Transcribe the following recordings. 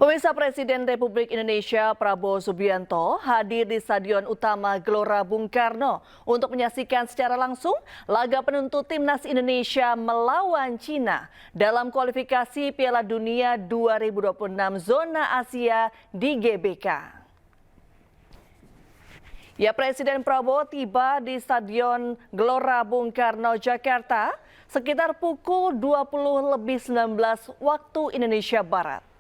Pemirsa, Presiden Republik Indonesia Prabowo Subianto hadir di Stadion Utama Gelora Bung Karno untuk menyaksikan secara langsung laga penentu Timnas Indonesia melawan Cina dalam kualifikasi Piala Dunia 2026 Zona Asia di GBK. Ya, Presiden Prabowo tiba di Stadion Gelora Bung Karno, Jakarta sekitar pukul 20.19 waktu Indonesia Barat.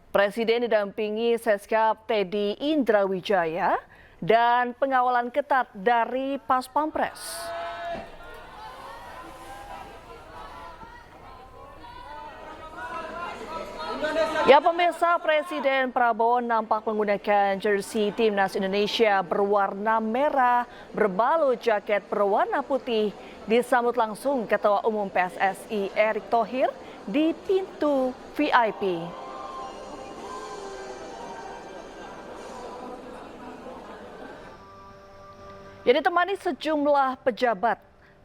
Presiden didampingi Seskap Teddy Indrawijaya dan pengawalan ketat dari Pas Pampres. Ya, pemirsa, Presiden Prabowo nampak menggunakan jersey Timnas Indonesia berwarna merah berbalut jaket berwarna putih disambut langsung Ketua Umum PSSI Erick Thohir di pintu VIP. Yang ditemani sejumlah pejabat,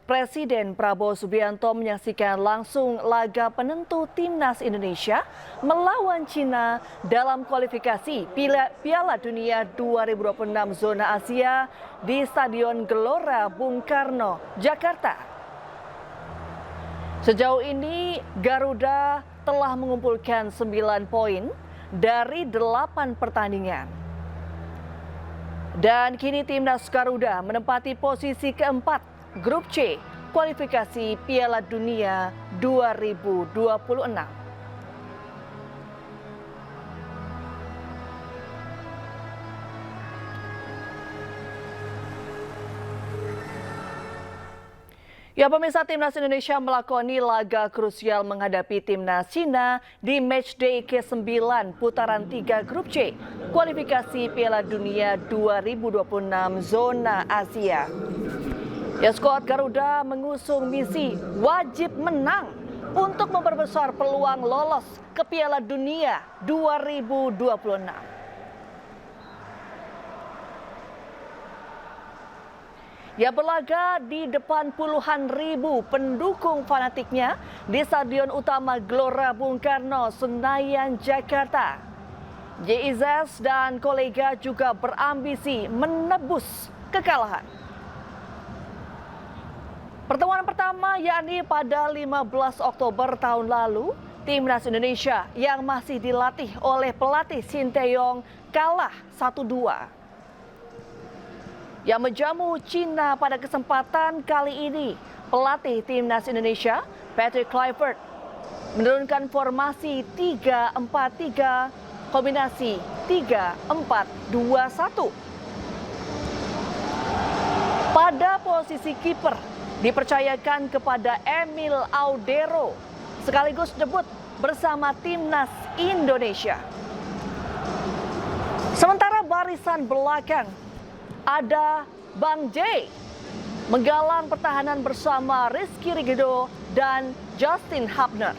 Presiden Prabowo Subianto menyaksikan langsung laga penentu Timnas Indonesia melawan Cina dalam kualifikasi Piala Dunia 2026 Zona Asia di Stadion Gelora Bung Karno, Jakarta. Sejauh ini Garuda telah mengumpulkan 9 poin dari 8 pertandingan. Dan kini Timnas Garuda menempati posisi keempat Grup C kualifikasi Piala Dunia 2026. Ya, pemirsa, Timnas Indonesia melakoni laga krusial menghadapi Timnas Cina di matchday ke-9 putaran 3 Grup C kualifikasi Piala Dunia 2026 Zona Asia. Ya, skuad Garuda mengusung misi wajib menang untuk memperbesar peluang lolos ke Piala Dunia 2026. Ya, berlaga di depan puluhan ribu pendukung fanatiknya di Stadion Utama Gelora Bung Karno, Senayan, Jakarta. JIZ dan kolega juga berambisi menebus kekalahan. Pertemuan pertama yakni pada 15 Oktober tahun lalu, Timnas Indonesia yang masih dilatih oleh pelatih Sinteyong kalah 1-2. Yang menjamu Cina pada kesempatan kali ini, pelatih Timnas Indonesia Patrick Kluivert menurunkan formasi 3-4-3 kombinasi 3-4-2-1. Pada posisi kiper dipercayakan kepada Emil Audero sekaligus debut bersama Timnas Indonesia. Sementara barisan belakang ada Bang J menggalang pertahanan bersama Rizky Rigido dan Justin Hubner.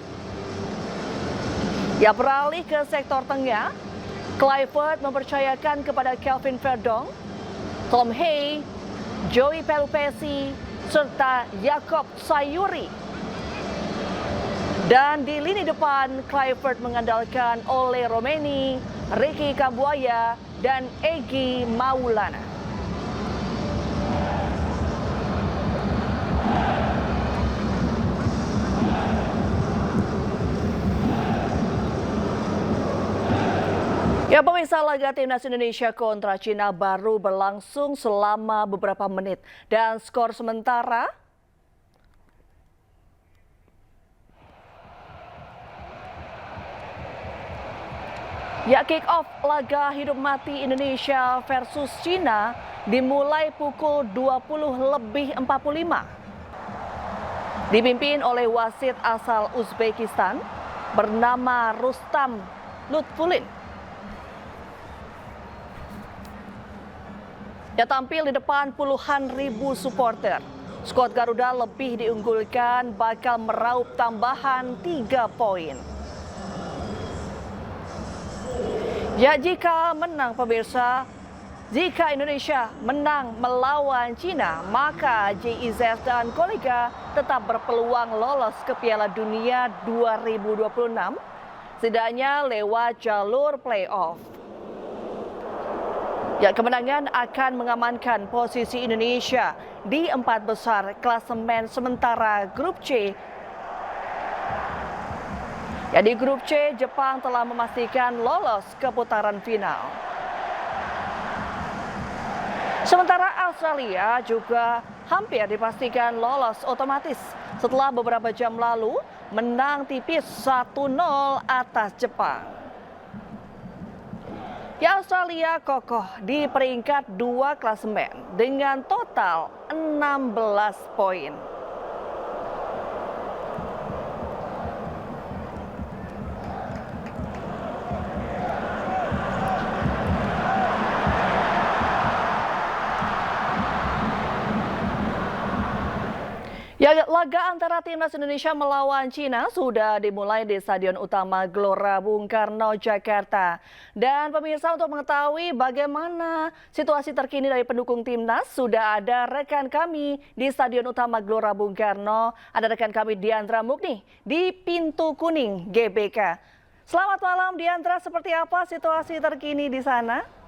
Ya, beralih ke sektor tengah, Kluivert mempercayakan kepada Kelvin Verdong, Tom Hay, Joey Pelupesi, serta Yakob Sayuri. Dan di lini depan, Kluivert mengandalkan Ole Romeni, Ricky Kambuaya, dan Egy Maulana. Ya, pemirsa, laga Timnas Indonesia kontra Cina baru berlangsung selama beberapa menit dan skor sementara ya, kick off laga hidup mati Indonesia versus Cina dimulai pukul 20.45. Dipimpin oleh wasit asal Uzbekistan bernama Rustam Lutfulin. Ya, tampil di depan puluhan ribu supporter. Skuad Garuda lebih diunggulkan bakal meraup tambahan 3 poin. Ya, jika menang, pemirsa, Jika Indonesia menang melawan Cina, maka JIZ dan kolega tetap berpeluang lolos ke Piala Dunia 2026, setidaknya lewat jalur playoff. Ya, kemenangan akan mengamankan posisi Indonesia di 4 besar klasemen sementara Grup C. Ya, di Grup C, Jepang telah memastikan lolos ke putaran final. Sementara Australia juga hampir dipastikan lolos otomatis setelah beberapa jam lalu menang tipis 1-0 atas Jepang. Ya, Australia kokoh di peringkat 2 klasemen dengan total 16 poin. Ya, laga antara timnas Indonesia melawan Cina sudah dimulai di Stadion Utama Gelora Bung Karno, Jakarta. Dan pemirsa, untuk mengetahui bagaimana situasi terkini dari pendukung timnas, sudah ada rekan kami di Stadion Utama Gelora Bung Karno. Ada rekan kami Diandra Mukni di Pintu Kuning GBK. Selamat malam Diandra, seperti apa situasi terkini di sana?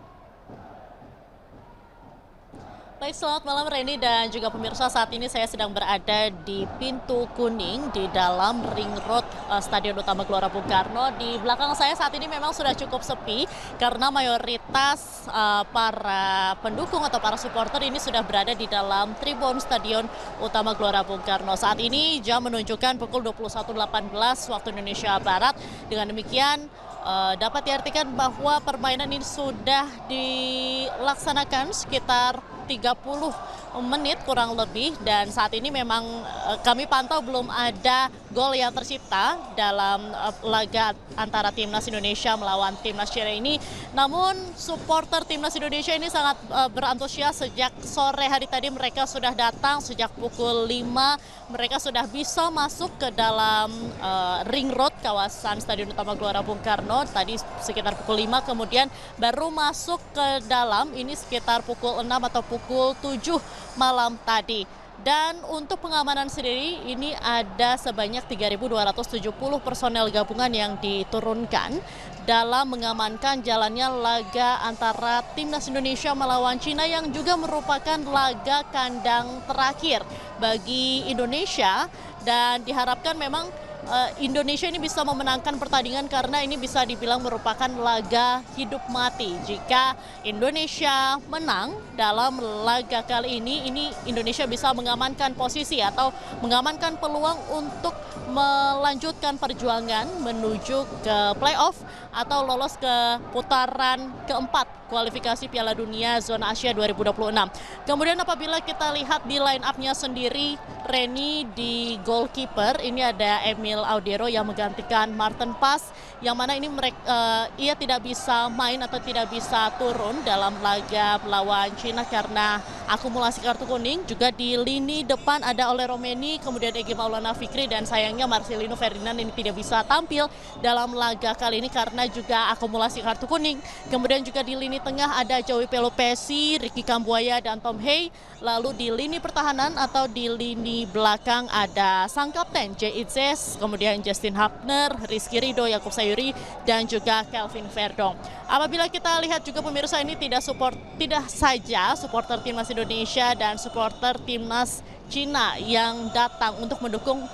Baik, selamat malam Reni dan juga pemirsa. Saat ini saya sedang berada di Pintu Kuning di dalam Ring Road Stadion Utama Gelora Bung Karno. Di belakang saya saat ini memang sudah cukup sepi karena mayoritas para pendukung atau para supporter ini sudah berada di dalam tribun Stadion Utama Gelora Bung Karno. Saat ini jam menunjukkan pukul 21.18 waktu Indonesia Barat. Dengan demikian dapat diartikan bahwa permainan ini sudah dilaksanakan sekitar 30 menit kurang lebih, dan saat ini memang kami pantau belum ada gol yang tercipta dalam laga antara timnas Indonesia melawan timnas China ini. Namun supporter timnas Indonesia ini sangat berantusias. Sejak sore hari tadi mereka sudah datang, sejak pukul 5 mereka sudah bisa masuk ke dalam ring road kawasan Stadion Utama Gelora Bung Karno tadi sekitar pukul 5, kemudian baru masuk ke dalam ini sekitar pukul 6 atau pukul 7 malam tadi. Dan untuk pengamanan sendiri ini ada sebanyak 3.270 personel gabungan yang diturunkan dalam mengamankan jalannya laga antara timnas Indonesia melawan Cina yang juga merupakan laga kandang terakhir bagi Indonesia, dan diharapkan memang Indonesia ini bisa memenangkan pertandingan karena ini bisa dibilang merupakan laga hidup mati. Jika Indonesia menang dalam laga kali ini Indonesia bisa mengamankan posisi atau mengamankan peluang untuk melanjutkan perjuangan menuju ke playoff atau lolos ke putaran keempat kualifikasi Piala Dunia Zona Asia 2026. Kemudian apabila kita lihat di line up-nya sendiri, Reni, di goalkeeper ini ada Emil Audero yang menggantikan Martin Pas, yang mana ini ia tidak bisa main atau tidak bisa turun dalam laga melawan Cina karena akumulasi kartu kuning. Juga di lini depan ada Ole Romeni, kemudian Egy Maulana Fikri, dan sayangnya Marcelino Ferdinand ini tidak bisa tampil dalam laga kali ini karena juga akumulasi kartu kuning. Kemudian juga di lini tengah ada Joey Pelopesi, Ricky Kambuaya, dan Tom Hey. Lalu di lini pertahanan atau di lini belakang ada sang kapten Jay Itzes, kemudian Justin Hapner, Rizky Ridho, Yakub Sayuri, dan juga Kelvin Verdong. Apabila kita lihat juga pemirsa, ini tidak saja supporter timnas Indonesia dan supporter timnas Cina yang datang untuk mendukung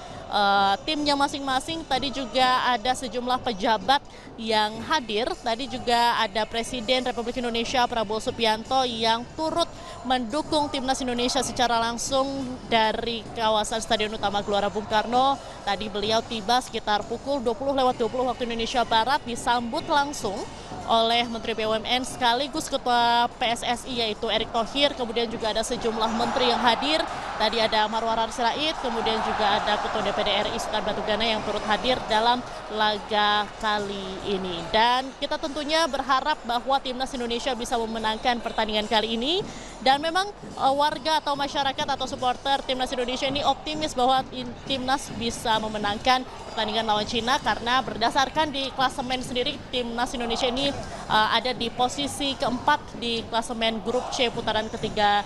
timnya masing-masing. Tadi juga ada sejumlah pejabat yang hadir. Tadi juga ada Presiden Republik Indonesia Prabowo Subianto yang turut mendukung timnas Indonesia secara langsung dari kawasan Stadion Utama Gelora Bung Karno. Tadi beliau tiba sekitar pukul 20:20 waktu Indonesia Barat, disambut langsung oleh Menteri BUMN sekaligus Ketua PSSI yaitu Erick Thohir. Kemudian juga ada sejumlah menteri yang hadir. Tadi ada Marwarar Sirait, kemudian juga ada Ketua DPD RI Sultan Batugana yang turut hadir dalam laga kali ini. Dan kita tentunya berharap bahwa timnas Indonesia bisa memenangkan pertandingan kali ini Dan memang warga atau masyarakat atau supporter Timnas Indonesia ini optimis bahwa Timnas bisa memenangkan pertandingan lawan Cina karena berdasarkan di klasemen sendiri Timnas Indonesia ini ada di posisi keempat di klasemen grup C putaran ketiga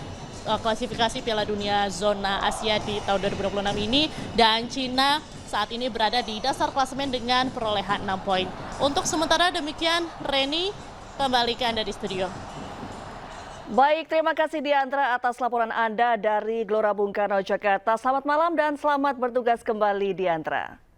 klasifikasi Piala Dunia zona Asia di tahun 2026 ini, dan Cina saat ini berada di dasar klasemen dengan perolehan 6 poin. Untuk sementara demikian, Reni, kembali ke Anda di studio. Baik, terima kasih Diandra atas laporan Anda dari Gelora Bung Karno, Jakarta. Selamat malam dan selamat bertugas kembali Diandra.